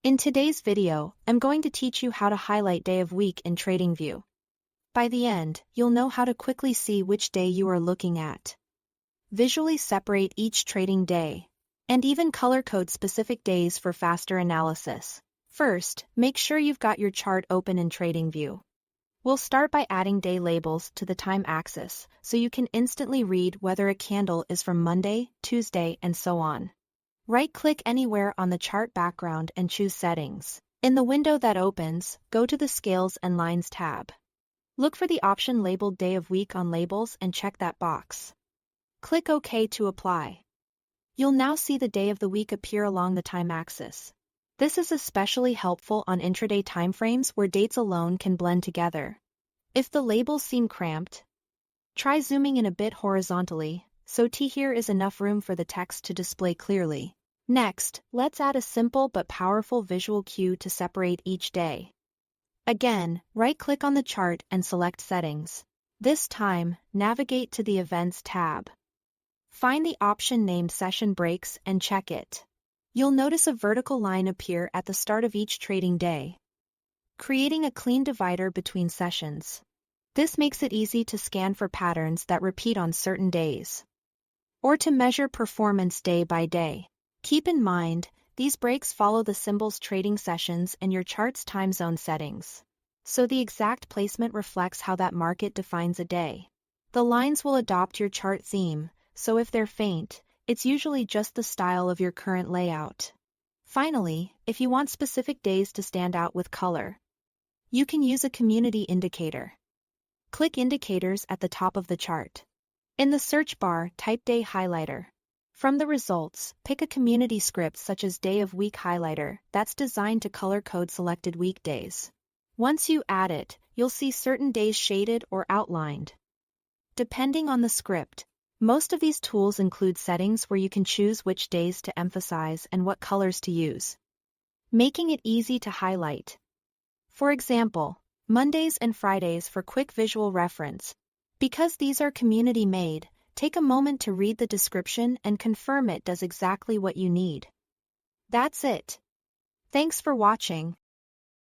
In today's video, I'm going to teach you how to highlight day of week in Tradingview. By the end, you'll know how to quickly see which day you are looking at. Visually separate each trading day, and even color code specific days for faster analysis. First, make sure you've got your chart open in Tradingview. We'll start by adding day labels to the time axis so you can instantly read whether a candle is from Monday, Tuesday, and so on. Right-click anywhere on the chart background and choose Settings. In the window that opens, go to the Scales and Lines tab. Look for the option labeled Day of Week on Labels and check that box. Click OK to apply. You'll now see the day of the week appear along the time axis. This is especially helpful on intraday timeframes where dates alone can blend together. If the labels seem cramped, try zooming in a bit horizontally, so here is enough room for the text to display clearly. Next, let's add a simple but powerful visual cue to separate each day. Again, right-click on the chart and select Settings. This time, navigate to the Events tab. Find the option named Session Breaks and check it. You'll notice a vertical line appear at the start of each trading day, creating a clean divider between sessions. This makes it easy to scan for patterns that repeat on certain days, or to measure performance day by day. Keep in mind, these breaks follow the symbol's trading sessions and your chart's time zone settings, so the exact placement reflects how that market defines a day. The lines will adopt your chart theme, so if they're faint, it's usually just the style of your current layout. Finally, if you want specific days to stand out with color, you can use a community indicator. Click Indicators at the top of the chart. In the search bar, type Day Highlighter. From the results, pick a community script such as Day of Week Highlighter that's designed to color code selected weekdays. Once you add it, you'll see certain days shaded or outlined. Depending on the script, most of these tools include settings where you can choose which days to emphasize and what colors to use, making it easy to highlight. For example, Mondays and Fridays for quick visual reference. Because these are community-made, take a moment to read the description and confirm it does exactly what you need. That's it. Thanks for watching.